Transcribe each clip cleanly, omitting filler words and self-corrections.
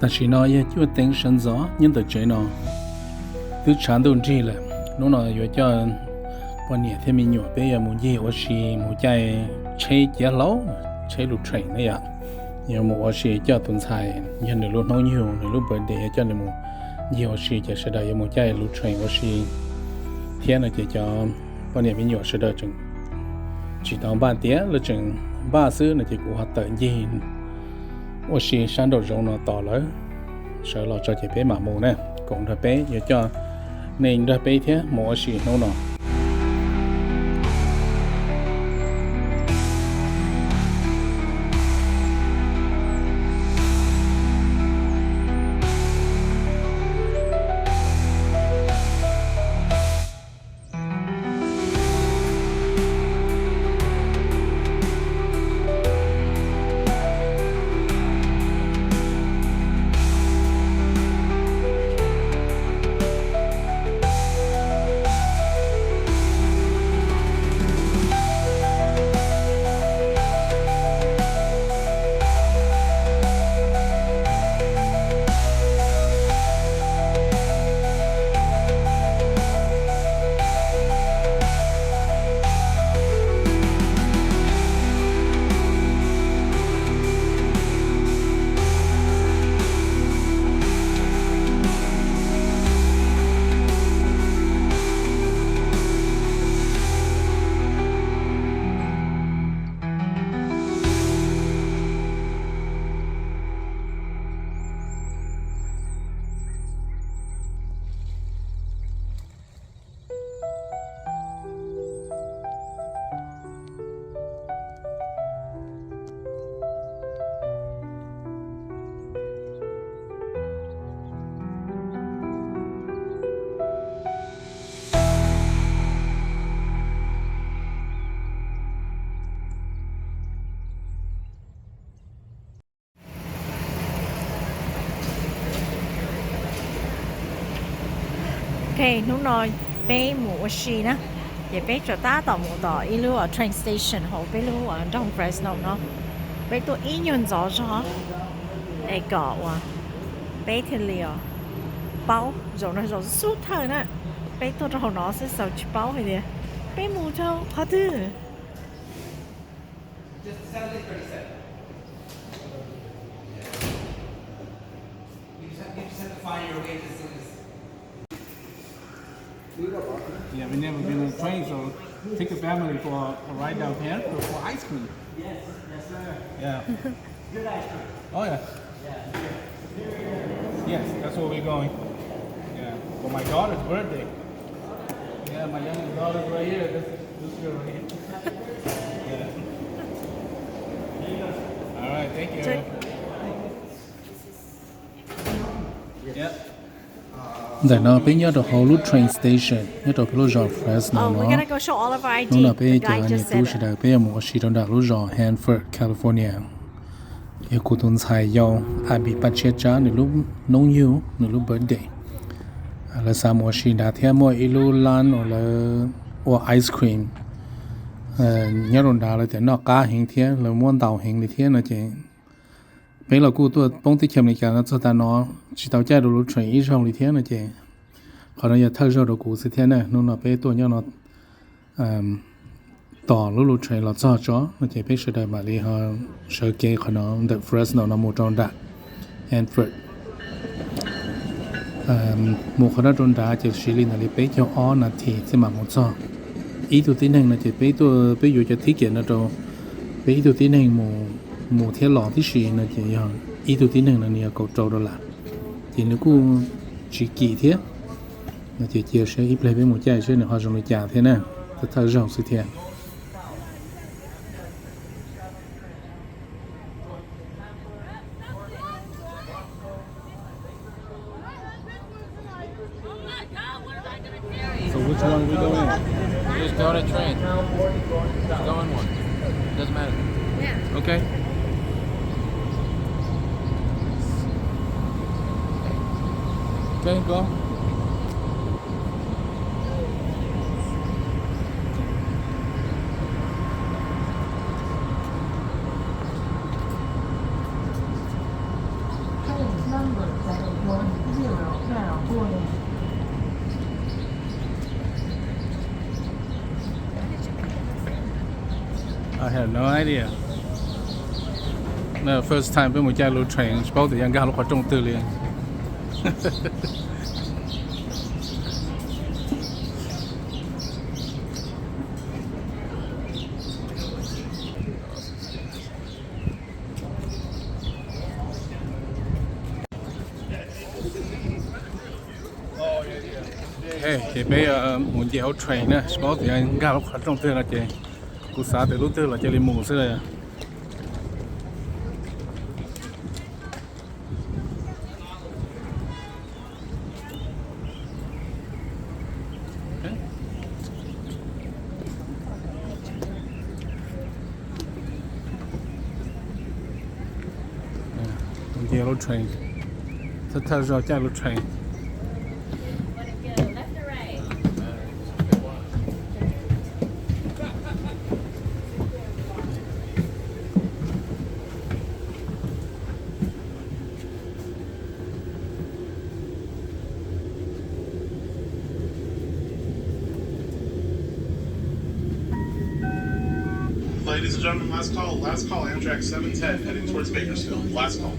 但是呢，也就等身子人的这呢，都产都这了，侬呢有叫半年天没牛背也没嘢，我是没在车接老，车路train那样，因为我是叫炖菜，人的路น้อยอยู่ใน路本地叫你们，我是就是的也没在路train，我是天呢就叫半年没牛是的整，只当半天了整巴士呢就给我等人，我是山头中呢到了，所以老早就别麻木呢，讲他别也叫。nên ra bây thế mua gì nó nọ นู้นนอยไปหมู่ชีนะอย่าไปจอดตาต่อหมู่ต่ออีรู้ว่า train station เขาไปรู้ว่าตรง Fresno เนาะไปตัวอียนจ่อจ่อไอ้ก่อว่าไปเที่ยวเป้าจ่อนะจ่อสุดเท่านั้นไปตัวเราเนาะ是手去包ให้เดียไปหมู่เจ้าพอดื้อYeah, we never been on a train, so take a family for a ride down here for ice cream. Yes, sir. Yeah. Good ice cream. Oh yeah. Yes, that's where we're going. Yeah, for my daughter's birthday. Yeah, my youngest daughter's right here. This girl right here. Yeah. All right, thank you. Yep. Giờ nó bây giờ được Hollywood train station, nhớ được lúc giờ Fresno Oh, we're nó. gonna go show all of our ID. Nó là The bây giờ guy anh just tu said sẽ it. được bây giờ mua xí trong đó lúc giờ Hanford, California. Yêu cụ tuần xài yêu, ai bị bắt chết cha nửa lúc nông yêu, nửa lúc birthday. Là sao mua xí đã theo mua ilu lan hoặc là ice cream. Nhớ rồi đó là thế nó cá hình thế, là muốn tàu hình thì thế nó chỉ. Bây giờ cụ tôi bông tích chậm này cả nó cho ta nó chỉ tàu chạy được train ít xong thì thế nó chỉ. Còn nó giờ thay rồi được cụ sự thế này, nó bây tôi nhớ nóต่อลูเทรนเราจอดจ้อมันจะเป็นสุดท้ายมาเลยฮะเชอร์เกย์ขนมเดอะเฟรสโนนมูจอนดักแอนฟอร์ดหมู่คณะจอนดักจะชิลินอะไรเป็นเจ้าอ้อนาทีที่มาหมู่จออีตัวที่หนึ่งนะจะเป็นตัวเป็นอยู่จะที่เกียรตินะตัวเป็นตัวที่หนึ่งหมู่เที่ยวหล่อที่สี่นะจะยังอีตัวที่หนึ่งนะเนี่ยก็โจดละทีนี้กูจีกี่เที่ยนะจะเจียวเชื่ออีเพลย์เป็นหมู่ใจเชื่อเนี่ยเขาจะไม่จ่าเท่านั้นจะเท่าเรื่องสุดเที่ยWhich one are we going? Just go on a train. Just go on one. Doesn't matter. Yeah. Okay. Okay, go. I have no idea. No, first time bên một chạy lối train, bao thời gian ga nó có trong tư liền. Hey, thì bây giờ muốn chạy train nè, bao thời gian ga nó có trong tư là chị. Cú xã từ lúc tư là chạy lên mùng xưa rồi. Yellow train. Thật thật rồi yellow train. Ladies and gentlemen, last call, Amtrak 710 heading towards Bakersfield. Last call.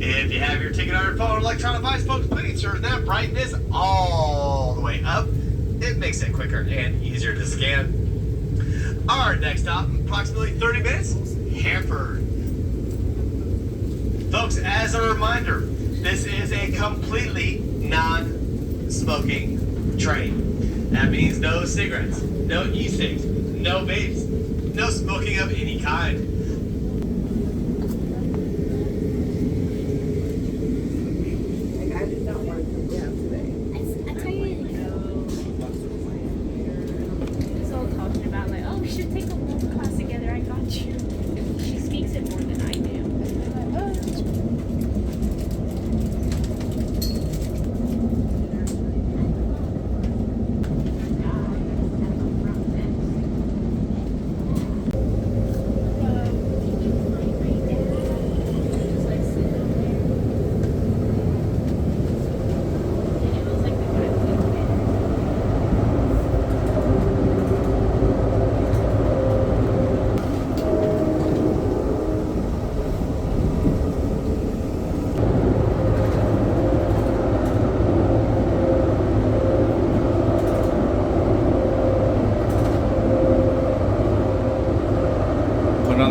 If you have your ticket on your phone or electronic device, folks, please turn that brightness all the way up. It makes it quicker and easier to scan. Our next stop, approximately 30 minutes, Hanford. Folks, as a reminder, this is a completely non-smoking train. That means no cigarettes, no e-cigs, no vapes, no smoking of any kind.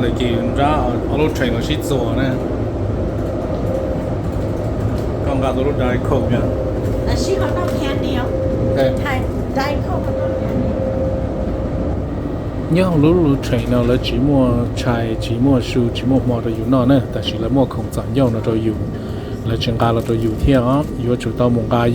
để chị ra ở lối train là xí giò nè, con gà tôi lúc đại khẩu nha. Là xí họ đâu candy không? Hay đại khẩu họ đâu candy. Nhớ lối train nào là chỉ mua chai, chỉ mua su, chỉ mua mò rồi nọ nè, tại chỉ là mua không chẳng nhau nó rồi là chân gà là rồi theo á, chủ tàu một gà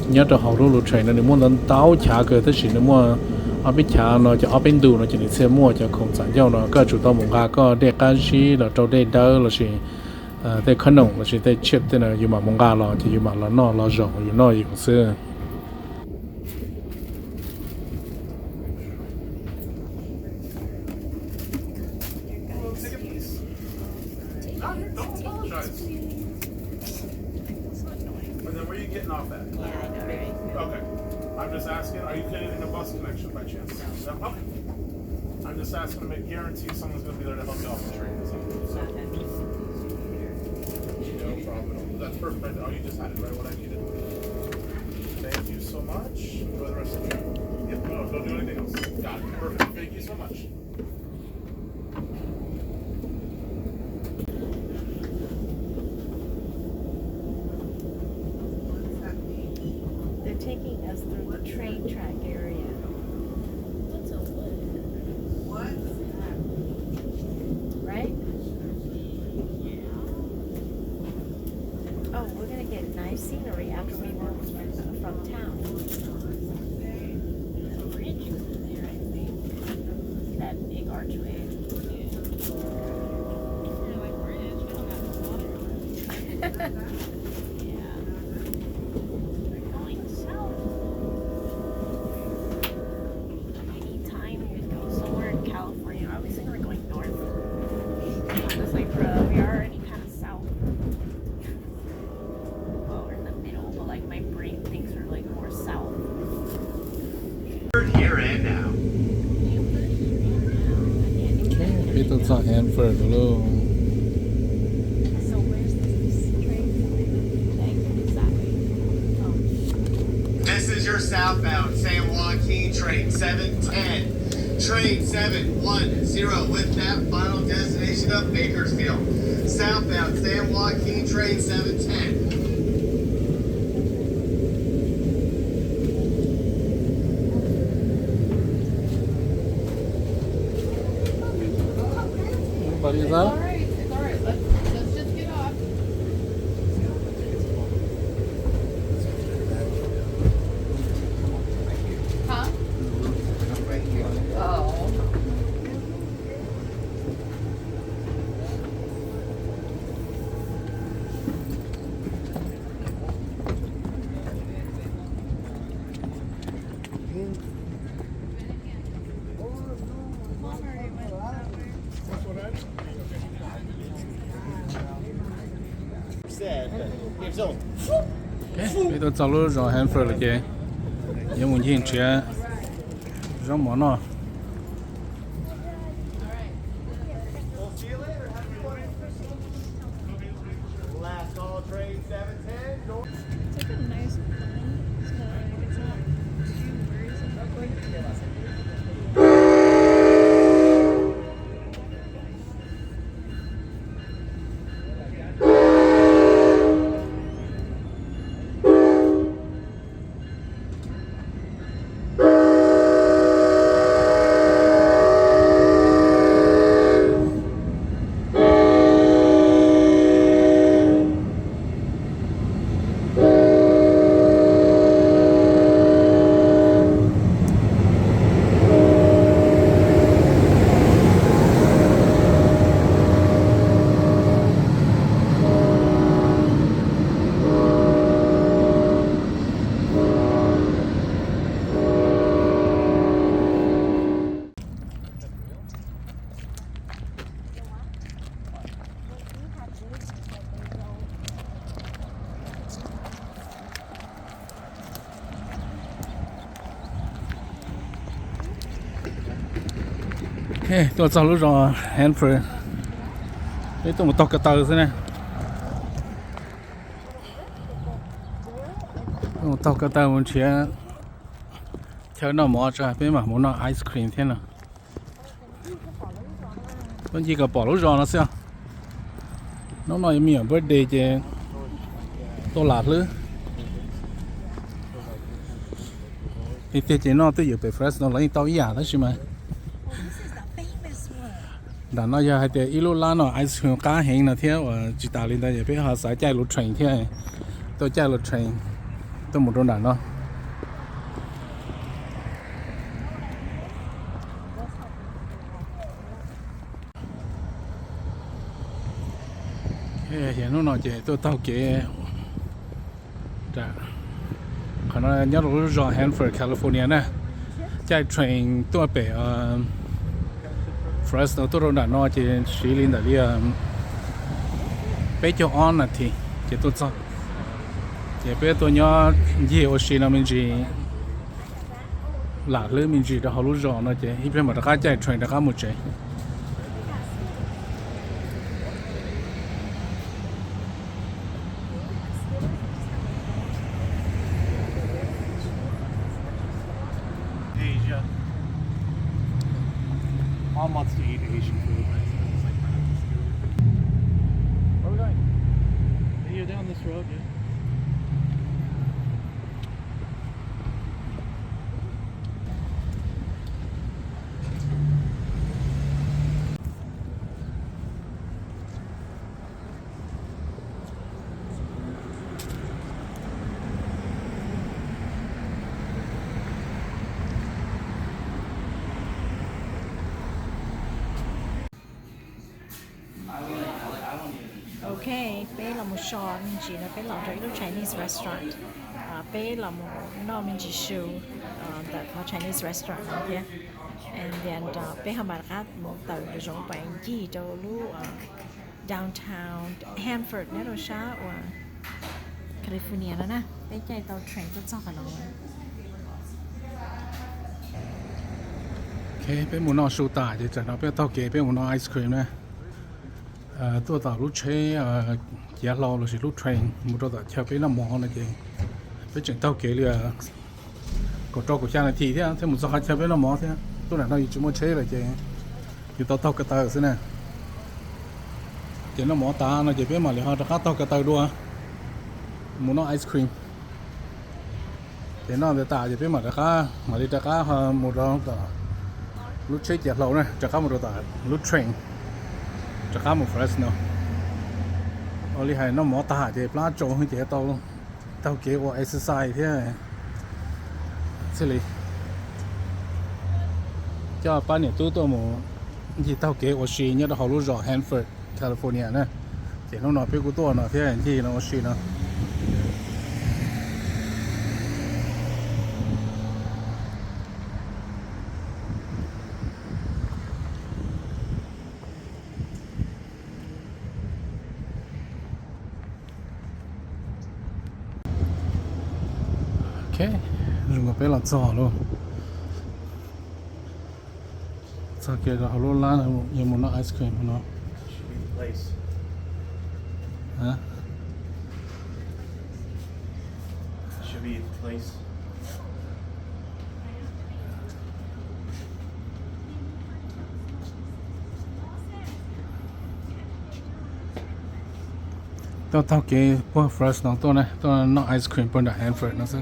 nhớ cho họ lối train này muốn đến tàu chả cơ, tới chỉ là mua ở bên chả nó cho ở bên đủ nó chỉ để xe mua cho không sản giao nó có chủ tàu một gà có để cá gì là trâu để đỡ là chỉ để khăn nồng là chỉ để chip thế này dùng mà một gà là chỉ dùng mà là nó là rộng dùng nó dùng xe. I'm just asking to make guarantee someone's going to be there to help you off the train. So, no problem. That's perfect. Oh, you just had it right what I needed. Thank you so much. Enjoy the rest of the trip. Yep, no, don't do anything else. Got it. Perfect. Thank you so much. They're taking us through the train track area. Scenery after we walk from town. There's a bridge over there, I think. That big archway. Yeah, like bridge. We don't have water. Yeah. Hanford dulu. So where's this train thing exactly? This is your southbound San Joaquin train 710. Train 710 with that final destination of Bakersfield. Southbound San Joaquin train 710. What is that? It's all right. Let's just get off. Huh? Oh. Bây giờ cháu lúc rồi Hanford là kì. Nhưng muốn nhìn chuyện giống món nào. We'll see you later. Last call, train 710. North. It's like a nice plane. It's not too worrisome about going. Okay, tôi cháu lúc rồi Hanford. Đây tôi một tóc cái tàu thế này. Một tóc cái tàu muốn chia theo nó mỏ ra bên mà muốn nó ice cream thế nào. Con gì cả bỏ lúc rồi nó sao? Nó nói miệng birthday chứ tôi lạt lứ. Thì thế nó tôi giờ về Fresno lấy tàu giả đó chứ mà. Đã nói giờ hay để ilu lá nó ice cream cá hình là thế và chỉ tạo lên đây để họ sẽ chạy lụt train thế tôi chạy lụt train tôi một đôi đàn nó hiện nó nói chuyện tôi tao kể đã còn nó nhớ lúc rồi Hanford California nè chạy train tôi về Fresno tôi đôi đàn nó chỉ xử lý là đi bé cho on là thì chỉ tôi cho chỉ bé tôi nhớ nhiều sự là mình chỉ lạ lắm mình chỉ đã học lúc rồi nó chỉ ít mà đã chạy train đã một chạy Asia. Mom wants to eat Asian food. Where are we going? You're down this road, yeah. Okay, bé là một shop mình chỉ là bé làm cho cái Chinese restaurant. Bé là một nó mình chỉ show tại có Chinese restaurant kia. And then bé hàm bạc át một tàu để giống bạn gì đâu lu downtown Hanford nè rồi sao và California đó nè. Bé chạy tàu train rất sao cả nó. Okay, bé muốn nó sưu tả thì chẳng nó bé tao kể bé muốn nó ice cream nè ตัวต่อรถเชเกียร์เราเราสิรถเทรนมุดต่อเที่ยวไปน้ำมอนะเจไปจึงเท่าเกลือก็จอกูช่างนาทีที่ถ้ามุดสักเที่ยวไปน้ำมอที่ตัวไหนเราอยู่จุดมุดเชเลยเจอยู่ต่อเท่ากระต่ายสินะเจน้ำมอตาเนาะเจไปมาเลยฮะจะข้าเท่ากระต่ายด้วยมุดน้องไอศครีมเจน้องเดือดตาเจไปมาเลยข้ามาเลยจะข้าฮะมุดเราต่อรถเชเกียร์เราเนี่ยจะข้ามุดต่อรถเทรนจะข้ามมาเฟรสโนเอาเลยให้น้องหมอตาเจ็บปลาโจให้เจ็บเตาเกี่ยวเอ็กซ์ไซส์ที่สิเลยจะป้าเนี่ยตัวหมูที่เตาเกี่ยวชีเนี่ยเราเขารู้จัก Hanford แคลิฟอร์เนียนะเจ็บน้องหน่อยไปกูตัวหน่อยที่น้องชีนะโอเคdùng cái là giò luôn sau kia là halo lá này nhiều một loại ice cream của nó Lace. hả Should be lace. tao cái bữa Fresno tôi này tôi nó ice cream bên đại Hanford nó sẽ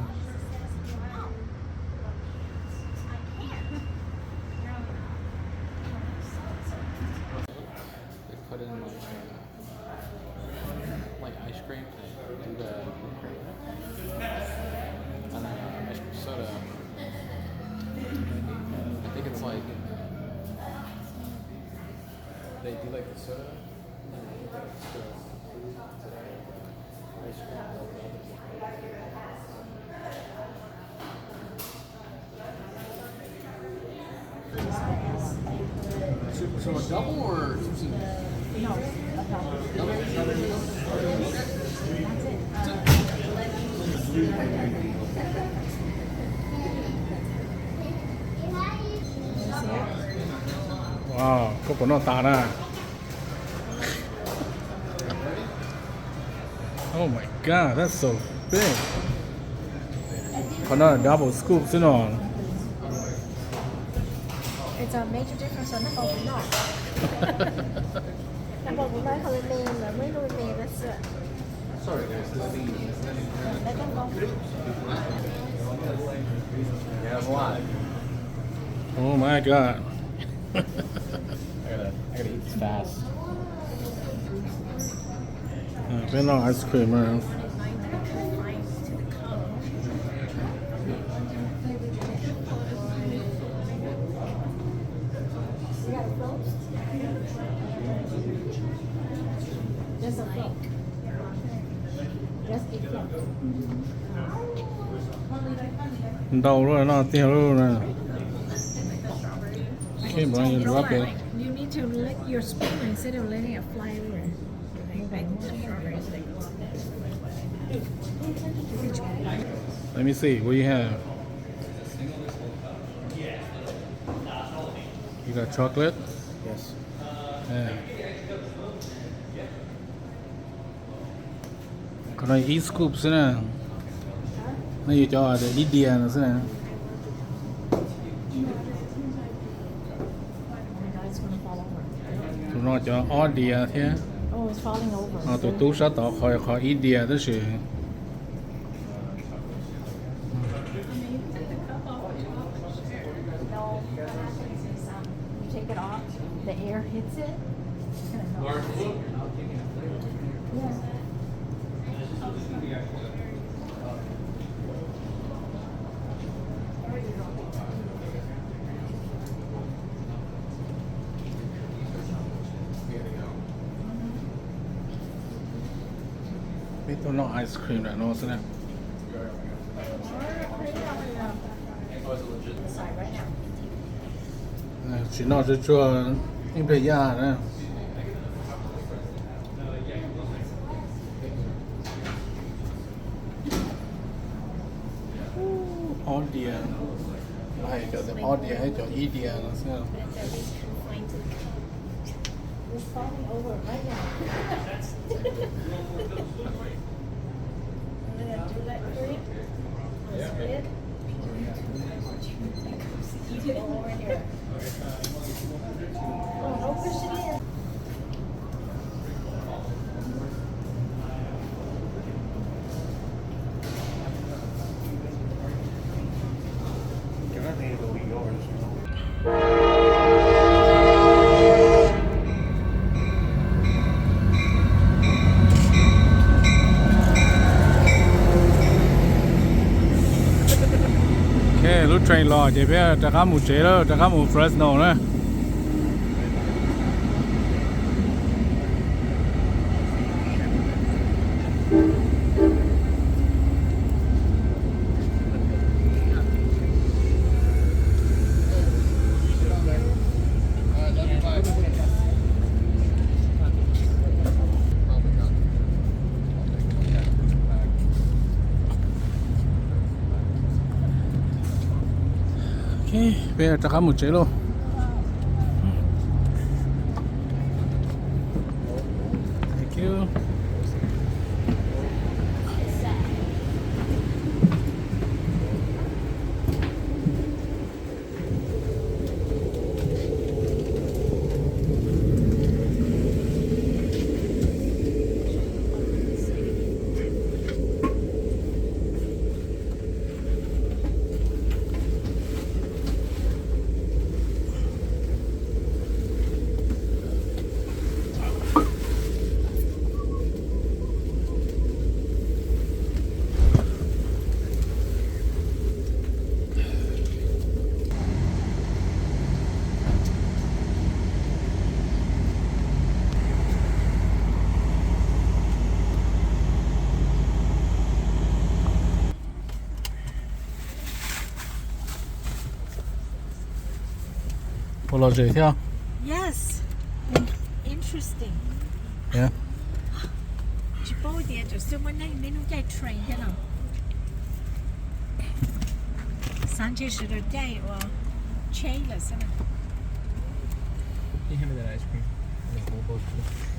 They put in like ice cream and do the and ice cream soda. I think it's like they do like the soda. And they do like the ice cream. So a double or two singles? No, a double. wow có của nó tà ra oh my god that's so big còn nó là double scoop chứ nó It's a major difference on number one not. Number one nói hơi mềm mà mới nuôi mềm đó sữa. Sorry guys, this is Let them go. yeah, that's a lot. oh my god I gotta eat this fast. bên nó ice cream mà Just a float. Just eat float. đầu rồi nó tiêu rồi nè khi mà you drop it You need to lick your spoon instead of letting it fly over. let me see what you have you got chocolate Yes. yeah còn này ít scoop thế nè nó như cho để ít đìa nữa thế nè It's gonna fall over. tụi nó cho ó đìa thế Oh, it's falling over. tụi tú sẽ tỏ khỏi ít đìa đó sự No, what happens is you take it off, the air hits it. It's gonna melt. Yeah. biết tụi nó ice cream là nó thế nè Sorry, right now. chỉ nó cho những cái da nè ó đìa hay cho the ó đìa hay cho ít đìa nó sao It's falling over right now. I'm gonna do that for you. Split. Eat it all over here. Oh, don't push it in. I think it'll be yours. Okay, lúc train lo chỉ biết trả cá một chế đó, trả cá một Fresno nữa. Okay, bây giờ trả cá một chế luôn. Thank you. Bộ lò rể theo. Yes. Interesting. Yeah. Chỉ bôi đi cho sư bên này nên nó chạy train thế nào. Sáng chế sự được chạy và chạy là sao? Can you hand me that ice cream? I think we'll both do.